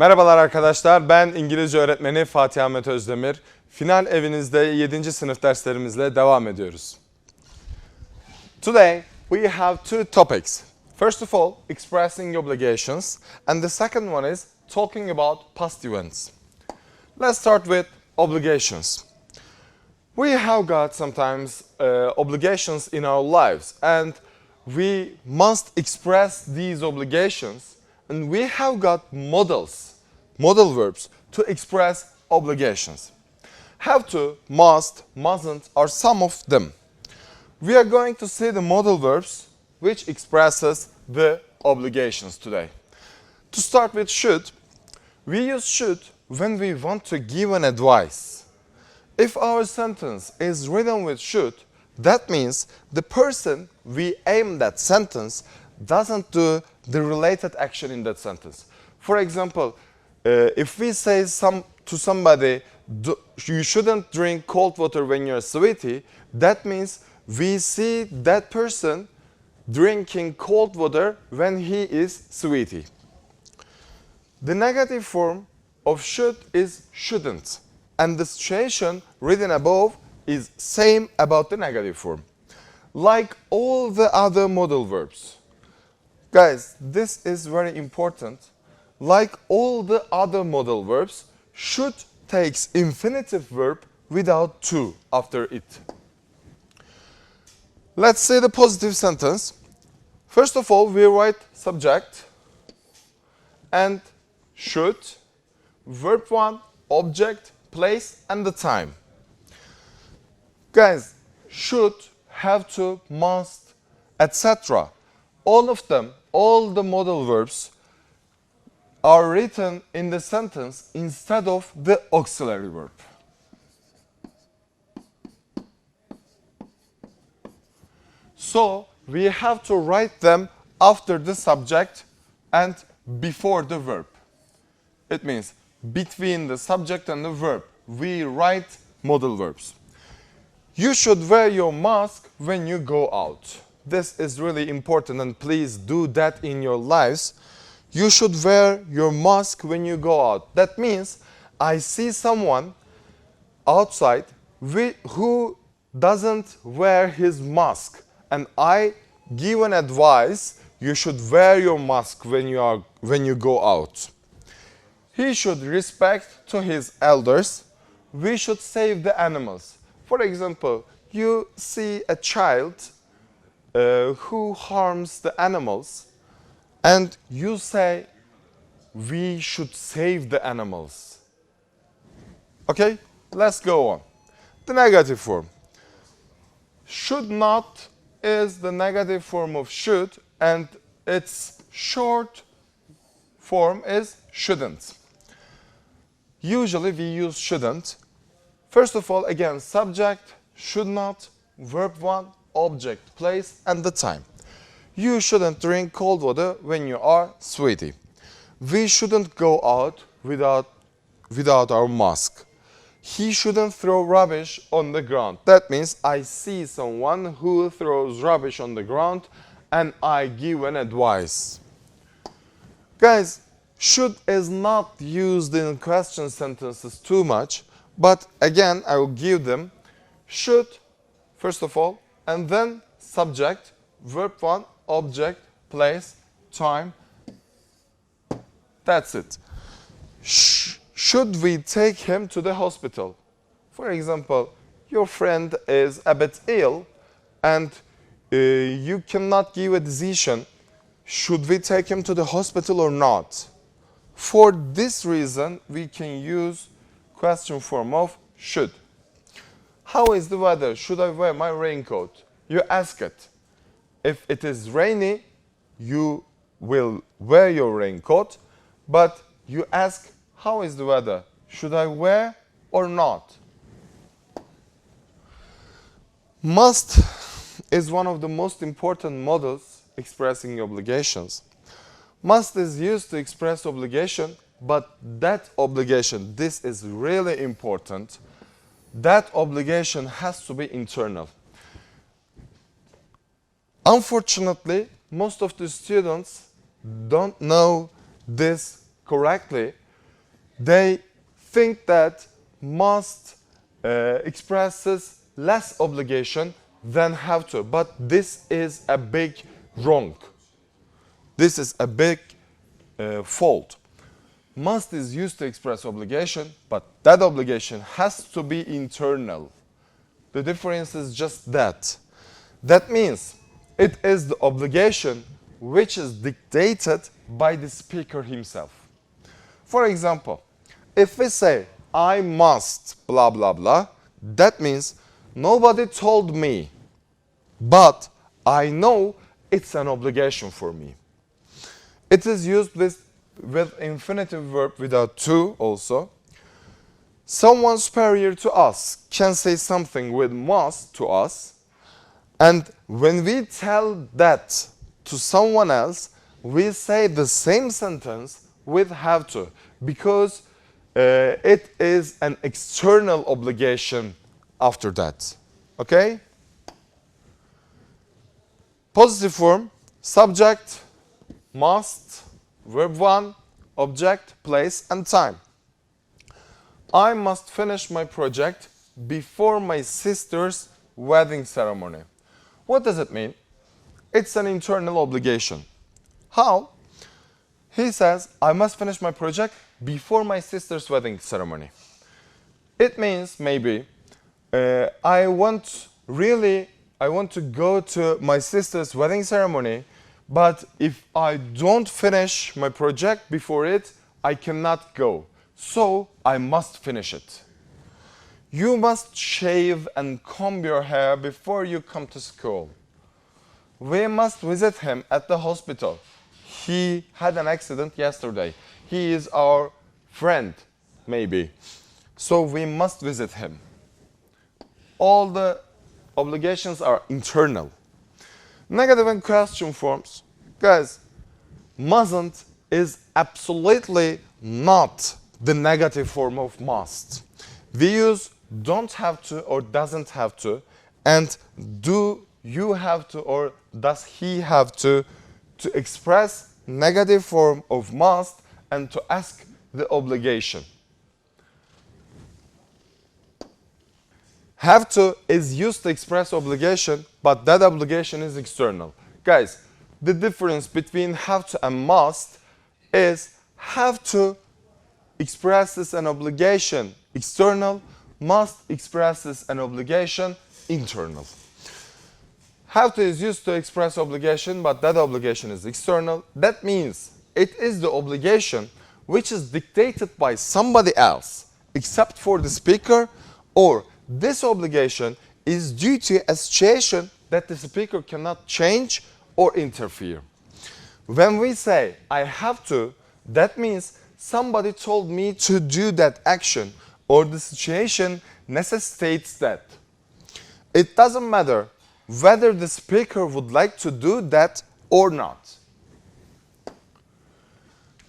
Merhabalar arkadaşlar, ben İngilizce öğretmeni Fatih Ahmet Özdemir. Final evinizde 7. sınıf derslerimizle devam ediyoruz. Today we have two topics. First of all, expressing obligations, and the second one is talking about past events. Let's start with obligations. We have got sometimes obligations in our lives, and we must express these obligations, and we have got model verbs to express obligations. Have to, must, mustn't are some of them. We are going to see the model verbs which expresses the obligations today. To start with should, we use should when we want to give an advice. If our sentence is written with should, that means the person we aim that sentence doesn't do the related action in that sentence. For example, if we say to somebody, you shouldn't drink cold water when you're sweaty, that means we see that person drinking cold water when he is sweaty. The negative form of should is shouldn't, and the situation written above is same about the negative form. Like all the other modal verbs. Guys, this is very important. Like all the other modal verbs, should takes infinitive verb without to after it. Let's say the positive sentence. First of all, we write subject and should, verb 1, object, place, and the time. Guys, should, have to, must, etc. All of them, all the modal verbs are written in the sentence instead of the auxiliary verb. So we have to write them after the subject and before the verb. It means between the subject and the verb, we write modal verbs. You should wear your mask when you go out. This is really important, and please do that in your lives. You should wear your mask when you go out. That means I see someone outside who doesn't wear his mask, and I give an advice, you should wear your mask when you go out. He should respect to his elders. We should save the animals. For example, you see a child who harms the animals, and you say, we should save the animals. Okay, let's go on. The negative form. Should not is the negative form of should, and its short form is shouldn't. Usually we use shouldn't. First of all, again, subject, should not, verb 1, object, place, and the time. You shouldn't drink cold water when you are sweaty. We shouldn't go out without our mask. He shouldn't throw rubbish on the ground. That means I see someone who throws rubbish on the ground and I give an advice. Guys, should is not used in question sentences too much, but again, I will give them should, first of all, and then subject, verb 1, object, place, time. That's it. Should we take him to the hospital? For example, your friend is a bit ill and you cannot give a decision. Should we take him to the hospital or not? For this reason, we can use question form of should. How is the weather? Should I wear my raincoat? You ask it. If it is rainy, you will wear your raincoat, but you ask, how is the weather? Should I wear or not? Must is one of the most important models expressing obligations. Must is used to express obligation, but that obligation, this is really important, that obligation has to be internal. Unfortunately, most of the students don't know this correctly, they think that must expresses less obligation than have to. But this is a big wrong. This is a big fault. Must is used to express obligation, but that obligation has to be internal. The difference is just that. That means it is the obligation which is dictated by the speaker himself. For example, if we say, I must blah blah blah, that means nobody told me, but I know it's an obligation for me. It is used with infinitive verb without to also. Someone superior to us can say something with must to us, and when we tell that to someone else, we say the same sentence with have to, because it is an external obligation after that. Okay? Positive form, subject, must, verb 1, object, place, and time. I must finish my project before my sister's wedding ceremony. What does it mean? It's an internal obligation. How? He says, I must finish my project before my sister's wedding ceremony. It means maybe I want to go to my sister's wedding ceremony, but if I don't finish my project before it, I cannot go. So I must finish it. You must shave and comb your hair before you come to school. We must visit him at the hospital. He had an accident yesterday. He is our friend, maybe. So we must visit him. All the obligations are internal. Negative and question forms. Guys, mustn't is absolutely not the negative form of must. We use don't have to or doesn't have to, and do you have to or does he have to express negative form of must and to ask the obligation. Have to is used to express obligation, but that obligation is external. Guys, the difference between have to and must is have to expresses an obligation external, must expresses an obligation internal. Have to is used to express obligation, but that obligation is external. That means it is the obligation which is dictated by somebody else, except for the speaker, or this obligation is due to a situation that the speaker cannot change or interfere. When we say, I have to, that means somebody told me to do that action, or the situation necessitates that. It doesn't matter whether the speaker would like to do that or not.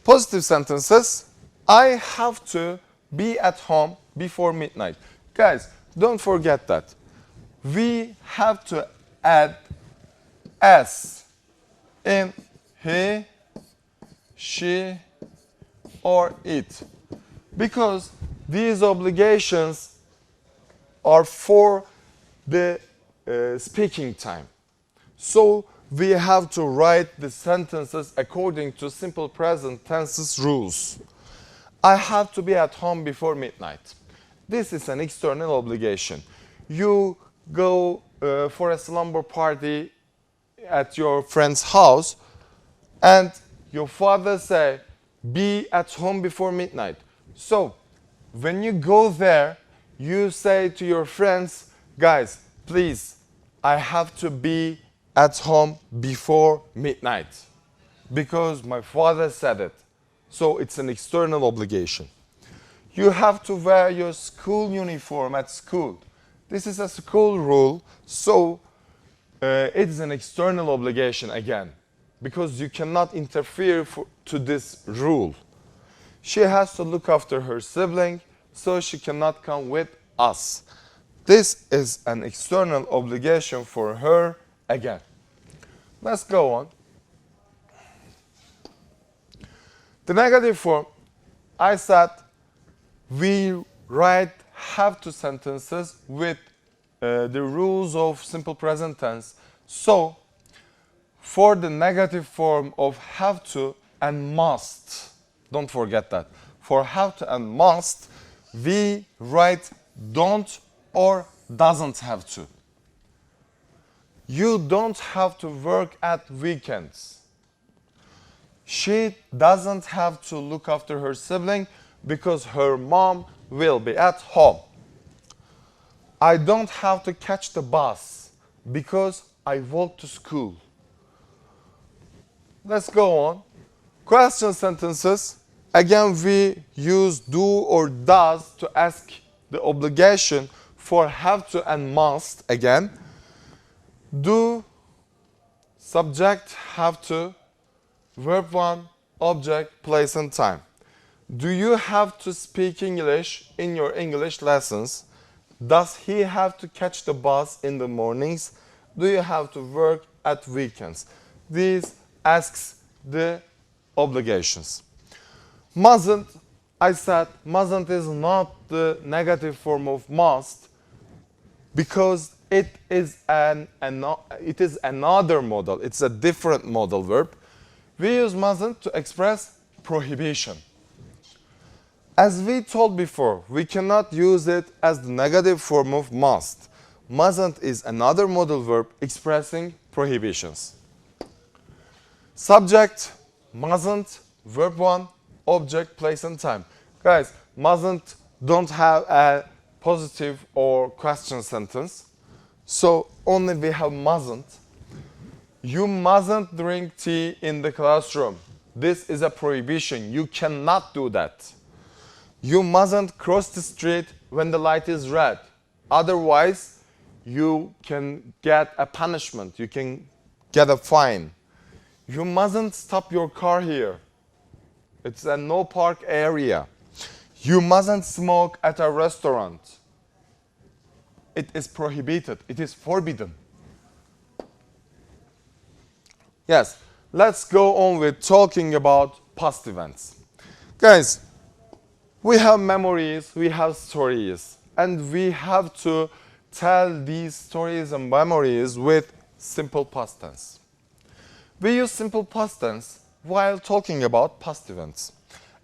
Positive sentences. I have to be at home before midnight. Guys, don't forget that. We have to add s in he, she, or it, because these obligations are for the speaking time. So we have to write the sentences according to simple present tenses rules. I have to be at home before midnight. This is an external obligation. You go for a slumber party at your friend's house, and your father say, be at home before midnight. So when you go there, you say to your friends, guys, please, I have to be at home before midnight because my father said it. So it's an external obligation. You have to wear your school uniform at school. This is a school rule, so it is an external obligation again, because you cannot interfere to this rule. She has to look after her sibling, so she cannot come with us. This is an external obligation for her again. Let's go on. The negative form, I said we write have to sentences with the rules of simple present tense. So, for the negative form of have to and must, don't forget that. For have to and must, we write don't or doesn't have to. You don't have to work at weekends. She doesn't have to look after her sibling because her mom will be at home. I don't have to catch the bus because I walk to school. Let's go on. Question sentences. Again, we use do or does to ask the obligation. For have to and must, again. Do, subject, have to, verb 1, object, place and time. Do you have to speak English in your English lessons? Does he have to catch the bus in the mornings? Do you have to work at weekends? These asks the obligations. Mustn't, I said, mustn't is not the negative form of must because it is another model. It's a different modal verb. We use mustn't to express prohibition. As we told before, we cannot use it as the negative form of must. Mustn't is another modal verb expressing prohibitions. Subject, mustn't, verb 1, object, place and time. Guys, mustn't don't have a positive or question sentence. So only we have mustn't. You mustn't drink tea in the classroom. This is a prohibition. You cannot do that. You mustn't cross the street when the light is red. Otherwise, you can get a punishment. You can get a fine. You mustn't stop your car here. It's a no park area. You mustn't smoke at a restaurant. It is prohibited. It is forbidden. Yes, let's go on with talking about past events. Guys, we have memories, we have stories, and we have to tell these stories and memories with simple past tense. We use simple past tense while talking about past events.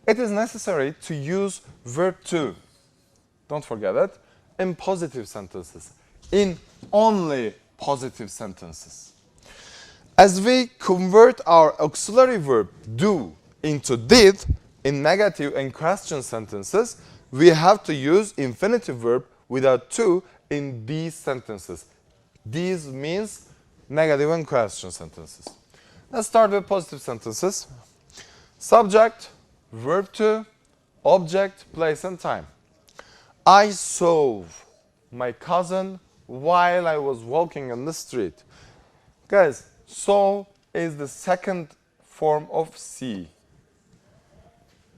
It is necessary to use verb to, don't forget it, in positive sentences, in only positive sentences. As we convert our auxiliary verb do into did in negative and question sentences, we have to use infinitive verb without to in these sentences. These means negative and question sentences. Let's start with positive sentences. Subject, verb to, object, place and time. I saw my cousin while I was walking on the street. Guys, saw is the second form of see.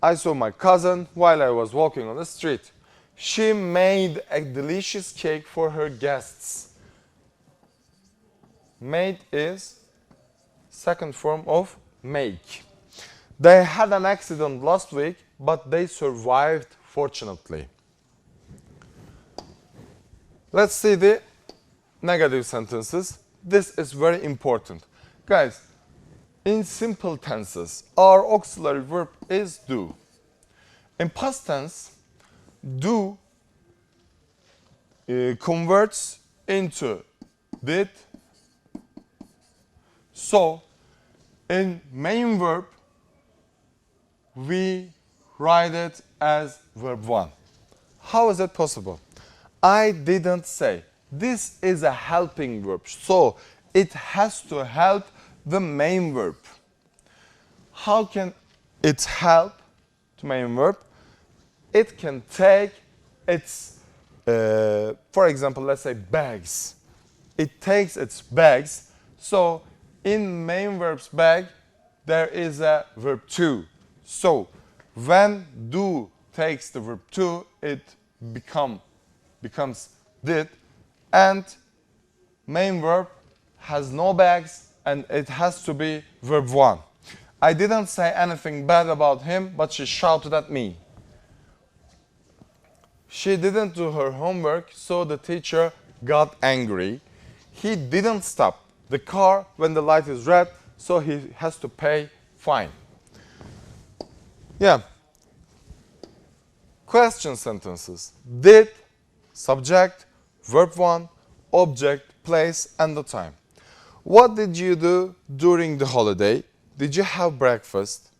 I saw my cousin while I was walking on the street. She made a delicious cake for her guests. Made is second form of make. They had an accident last week, but they survived fortunately. Let's see the negative sentences. This is very important. Guys, in simple tenses, our auxiliary verb is do. In past tense, do converts into did. So, in main verb, we write it as verb 1. How is it possible? I didn't say. This is a helping verb, so it has to help the main verb. How can it help the main verb? It can take its, for example, let's say bags. It takes its bags, so in main verb's bag, there is a verb to. So when do takes the verb to, it becomes did, and main verb has no bags and it has to be verb 1. I didn't say anything bad about him, but she shouted at me. She didn't do her homework, so the teacher got angry. He didn't stop the car when the light is red, so he has to pay fine. Yeah. Question sentences. Did, subject, verb 1, object, place, and the time. What did you do during the holiday? Did you have breakfast?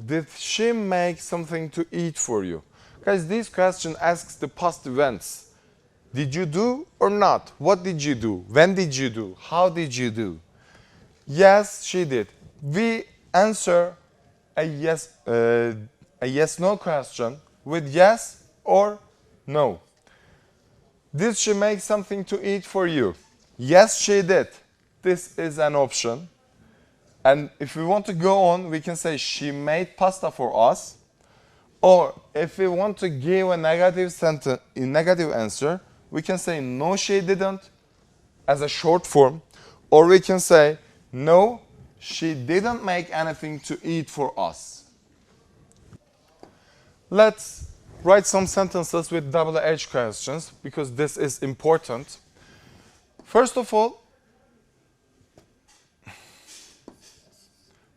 Did she make something to eat for you? Guys, this question asks the past events. Did you do or not? What did you do? When did you do? How did you do? Yes, she did. We answer a yes-no question with yes or no. Did she make something to eat for you? Yes, she did. This is an option. And if we want to go on, we can say she made pasta for us. Or if we want to give a negative answer, we can say no, she didn't as a short form. Or we can say no, she didn't make anything to eat for us. Let's write some sentences with double-H questions because this is important. First of all,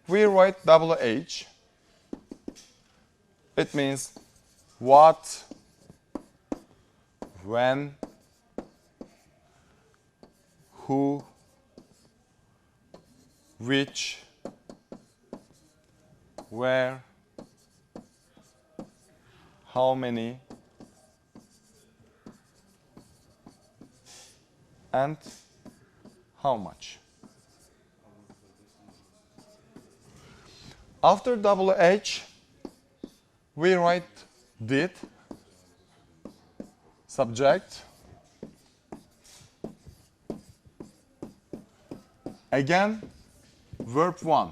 we write double-H. It means what, when, who, which, where, how many, and how much. After double H, we write did, subject, again, verb 1.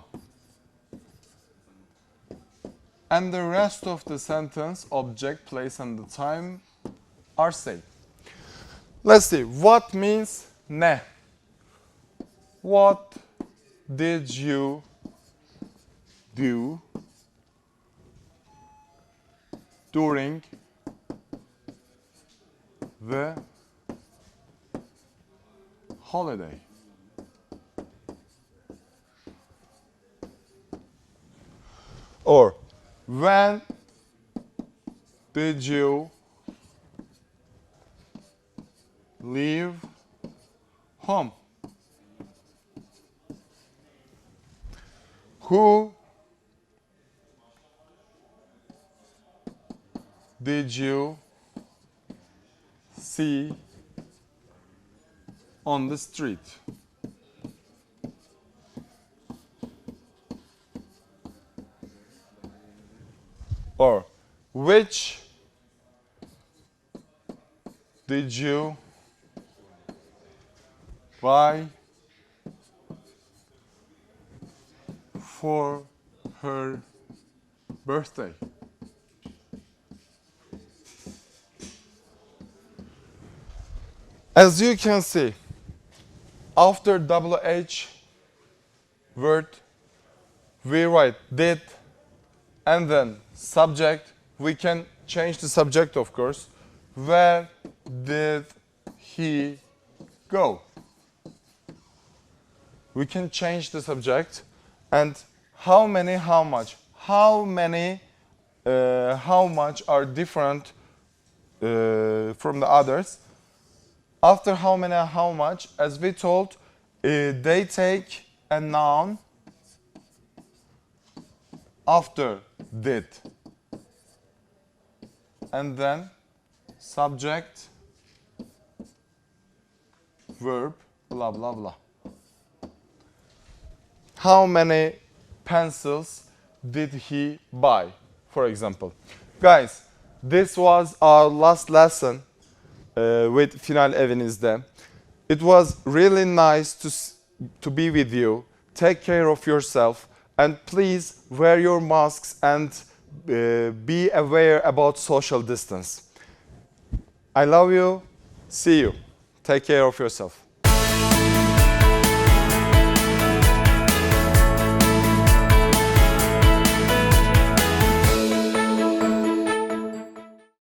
And the rest of the sentence, object, place, and the time are same. Let's see, what means ne? What did you do during the holiday? Or when did you leave home? Who did you see on the street? Or which did you buy for her birthday? As you can see, after double H word, we write did and then subject. We can change the subject, of course. Where did he go? We can change the subject. And how many, how much? How many, how much are different from the others? After how many, how much, as we told, they take a noun after did. And then subject, verb, blah, blah, blah. How many pencils did he buy, for example? Guys, this was our last lesson with Final Evinizde. It was really nice to be with you. Take care of yourself and please wear your masks and be aware about social distance. I love you. See you. Take care of yourself.